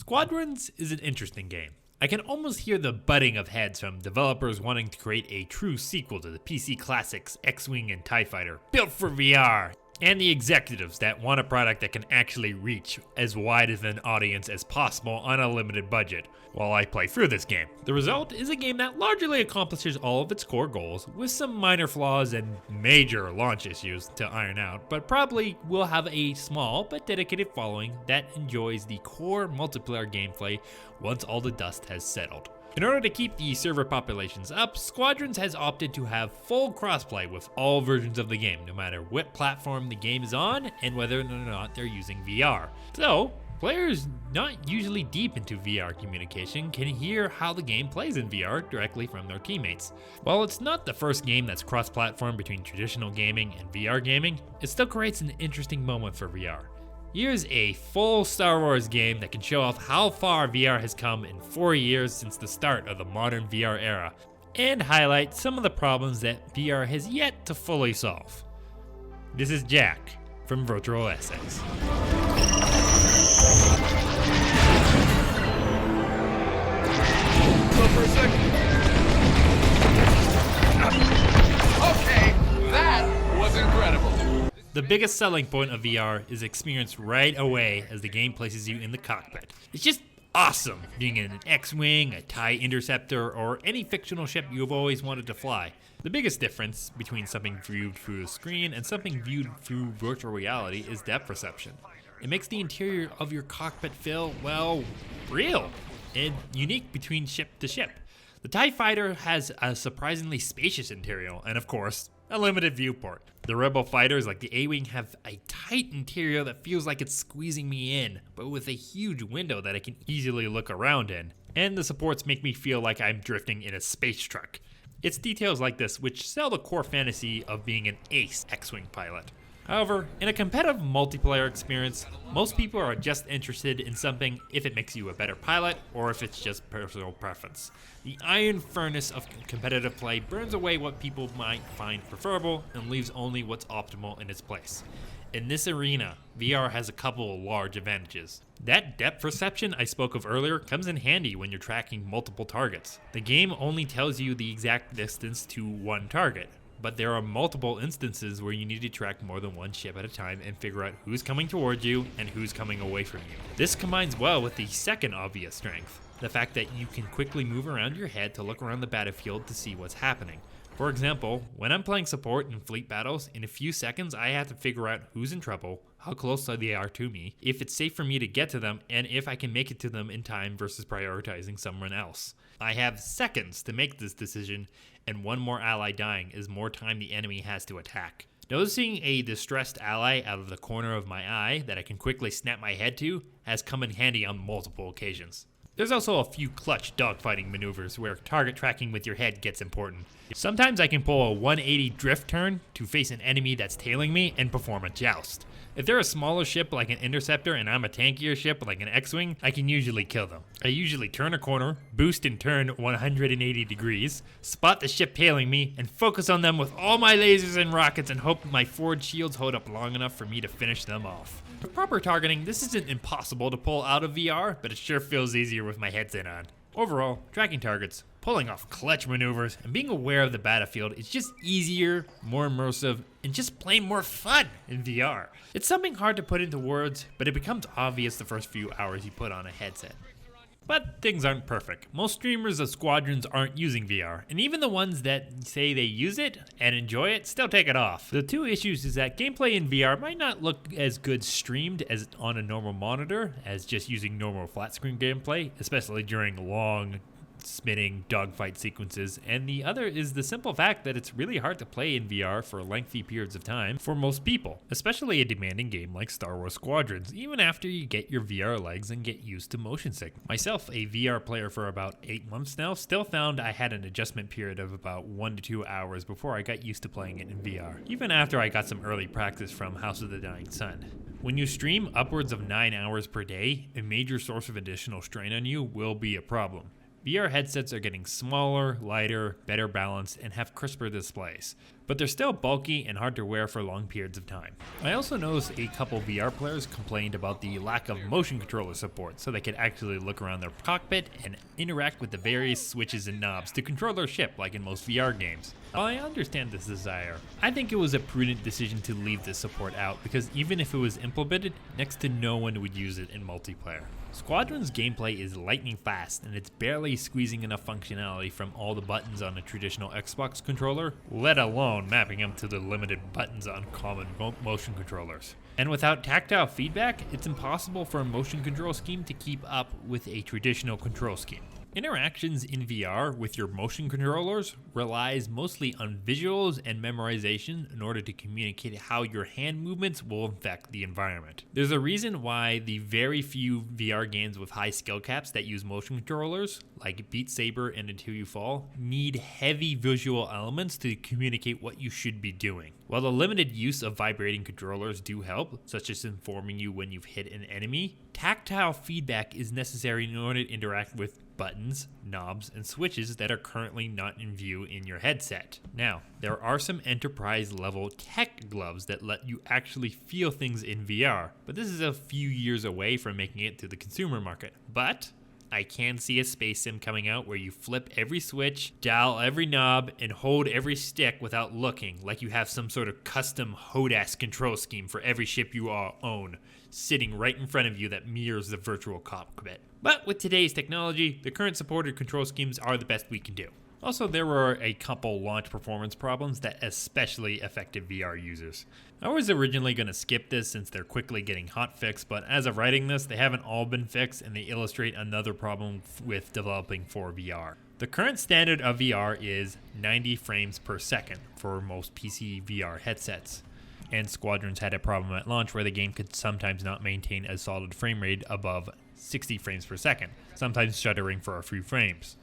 Squadrons is an interesting game. I can almost hear the butting of heads from developers wanting to create a true sequel to the PC classics X-Wing and TIE Fighter, built for VR, and the executives that want a product that can actually reach as wide of an audience as possible on a limited budget while I play through this game. The result is a game that largely accomplishes all of its core goals, with some minor flaws and major launch issues to iron out, but probably will have a small but dedicated following that enjoys the core multiplayer gameplay once all the dust has settled. In order to keep the server populations up, Squadrons has opted to have full crossplay with all versions of the game, no matter what platform the game is on and whether or not they're using VR. So, players not usually deep into VR communication can hear how the game plays in VR directly from their teammates. While it's not the first game that's cross-platform between traditional gaming and VR gaming, it still creates an interesting moment for VR. Here's a full Star Wars game that can show off how far VR has come in 4 years since the start of the modern VR era, and highlight some of the problems that VR has yet to fully solve. This is Jack from Virtual Essays. Hold for a second. Okay, that was incredible. The biggest selling point of VR is experienced right away as the game places you in the cockpit. It's just awesome being in an X-Wing, a TIE Interceptor, or any fictional ship you've always wanted to fly. The biggest difference between something viewed through a screen and something viewed through virtual reality is depth perception. It makes the interior of your cockpit feel, well, real and unique between ship to ship. The TIE Fighter has a surprisingly spacious interior and, of course, a limited viewport. The Rebel fighters like the A-Wing have a tight interior that feels like it's squeezing me in, but with a huge window that I can easily look around in. And the supports make me feel like I'm drifting in a space truck. It's details like this which sell the core fantasy of being an ace X-Wing pilot. However, in a competitive multiplayer experience, most people are just interested in something if it makes you a better pilot or if it's just personal preference. The iron furnace of competitive play burns away what people might find preferable and leaves only what's optimal in its place. In this arena, VR has a couple of large advantages. That depth perception I spoke of earlier comes in handy when you're tracking multiple targets. The game only tells you the exact distance to one target, but there are multiple instances where you need to track more than one ship at a time and figure out who's coming towards you and who's coming away from you. This combines well with the second obvious strength, the fact that you can quickly move around your head to look around the battlefield to see what's happening. For example, when I'm playing support in fleet battles, in a few seconds I have to figure out who's in trouble, how close they are to me, if it's safe for me to get to them, and if I can make it to them in time versus prioritizing someone else. I have seconds to make this decision, and one more ally dying is more time the enemy has to attack. Noticing a distressed ally out of the corner of my eye that I can quickly snap my head to has come in handy on multiple occasions. There's also a few clutch dogfighting maneuvers where target tracking with your head gets important. Sometimes I can pull a 180 drift turn to face an enemy that's tailing me and perform a joust. If they're a smaller ship like an Interceptor and I'm a tankier ship like an X-Wing, I can usually kill them. I usually turn a corner, boost and turn 180 degrees, spot the ship tailing me, and focus on them with all my lasers and rockets and hope my forward shields hold up long enough for me to finish them off. With proper targeting, this isn't impossible to pull out of VR, but it sure feels easier with my headset on. Overall, tracking targets, pulling off clutch maneuvers, and being aware of the battlefield is just easier, more immersive, and just plain more fun in VR. It's something hard to put into words, but it becomes obvious the first few hours you put on a headset. But things aren't perfect. Most streamers of Squadrons aren't using VR, and even the ones that say they use it and enjoy it still take it off. The two issues is that gameplay in VR might not look as good streamed as on a normal monitor as just using normal flat screen gameplay, especially during long spinning dogfight sequences, and the other is the simple fact that it's really hard to play in VR for lengthy periods of time for most people, especially a demanding game like Star Wars Squadrons, even after you get your VR legs and get used to motion sickness. Myself, a VR player for about 8 months now, still found I had an adjustment period of about 1 to 2 hours before I got used to playing it in VR, even after I got some early practice from House of the Dying Sun. When you stream upwards of 9 hours per day, a major source of additional strain on you will be a problem. VR headsets are getting smaller, lighter, better balanced, and have crisper displays. but they're still bulky and hard to wear for long periods of time. I also noticed a couple VR players complained about the lack of motion controller support, so they could actually look around their cockpit and interact with the various switches and knobs to control their ship like in most VR games. While I understand this desire, I think it was a prudent decision to leave this support out because even if it was implemented, next to no one would use it in multiplayer. Squadron's gameplay is lightning fast and it's barely squeezing enough functionality from all the buttons on a traditional Xbox controller, let alone mapping them to the limited buttons on common motion controllers. And without tactile feedback, it's impossible for a motion control scheme to keep up with a traditional control scheme. Interactions in VR with your motion controllers relies mostly on visuals and memorization in order to communicate how your hand movements will affect the environment. There's a reason why the very few VR games with high skill caps that use motion controllers, like Beat Saber and Until You Fall, need heavy visual elements to communicate what you should be doing. While the limited use of vibrating controllers do help, such as informing you when you've hit an enemy, tactile feedback is necessary in order to interact with buttons, knobs, and switches that are currently not in view in your headset. Now, there are some enterprise level tech gloves that let you actually feel things in VR, but this is a few years away from making it to the consumer market. But I can see a space sim coming out where you flip every switch, dial every knob, and hold every stick without looking, like you have some sort of custom HODAS control scheme for every ship you own, sitting right in front of you that mirrors the virtual cockpit. But with today's technology, the current supported control schemes are the best we can do. Also, there were a couple launch performance problems that especially affected VR users. I was originally going to skip this since they're quickly getting hotfixed, but as of writing this, they haven't all been fixed and they illustrate another problem with developing for VR. The current standard of VR is 90 frames per second for most PC VR headsets. And Squadrons had a problem at launch where the game could sometimes not maintain a solid frame rate above 60 frames per second, sometimes shuddering for a few frames.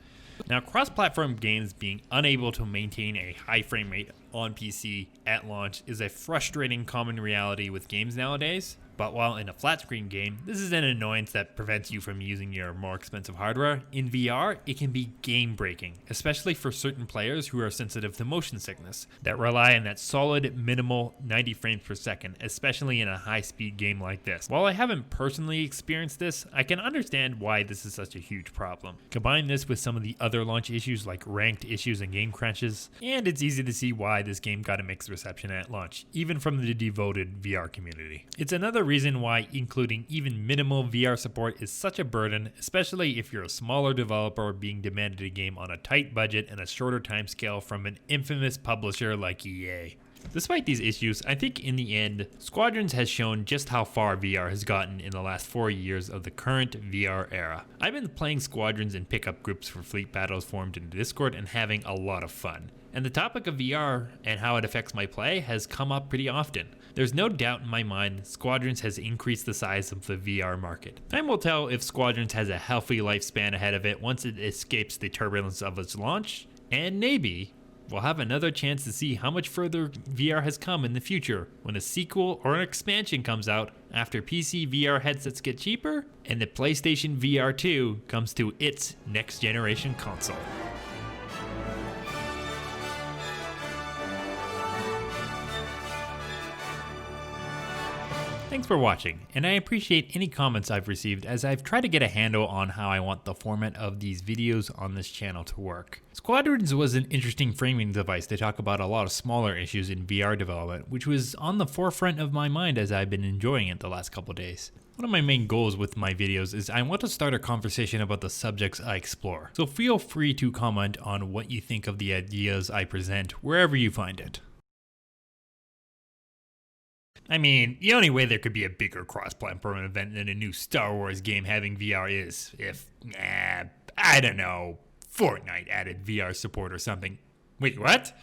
Now, cross-platform games being unable to maintain a high frame rate on PC at launch is a frustrating common reality with games nowadays. But while in a flat screen game, this is an annoyance that prevents you from using your more expensive hardware, in VR, it can be game breaking, especially for certain players who are sensitive to motion sickness, that rely on that solid minimal 90 frames per second, especially in a high speed game like this. While I haven't personally experienced this, I can understand why this is such a huge problem. Combine this with some of the other launch issues like ranked issues and game crashes, and it's easy to see why this game got a mixed reception at launch, even from the devoted VR community. It's another reason why including even minimal VR support is such a burden, especially if you're a smaller developer being demanded a game on a tight budget and a shorter time scale from an infamous publisher like EA. Despite these issues, I think in the end, Squadrons has shown just how far VR has gotten in the last 4 years of the current VR era. I've been playing Squadrons in pickup groups for fleet battles formed in Discord and having a lot of fun. And the topic of VR and how it affects my play has come up pretty often. There's no doubt in my mind Squadrons has increased the size of the VR market. Time will tell if Squadrons has a healthy lifespan ahead of it once it escapes the turbulence of its launch, and maybe we'll have another chance to see how much further VR has come in the future when a sequel or an expansion comes out after PC VR headsets get cheaper and the PlayStation VR 2 comes to its next generation console. Thanks for watching, and I appreciate any comments I've received as I've tried to get a handle on how I want the format of these videos on this channel to work. Squadrons was an interesting framing device to talk about a lot of smaller issues in VR development, which was on the forefront of my mind as I've been enjoying it the last couple days. One of my main goals with my videos is I want to start a conversation about the subjects I explore, so feel free to comment on what you think of the ideas I present wherever you find it. I mean, the only way there could be a bigger cross-platform event than a new Star Wars game having VR is if, I don't know, Fortnite added VR support or something. Wait, what?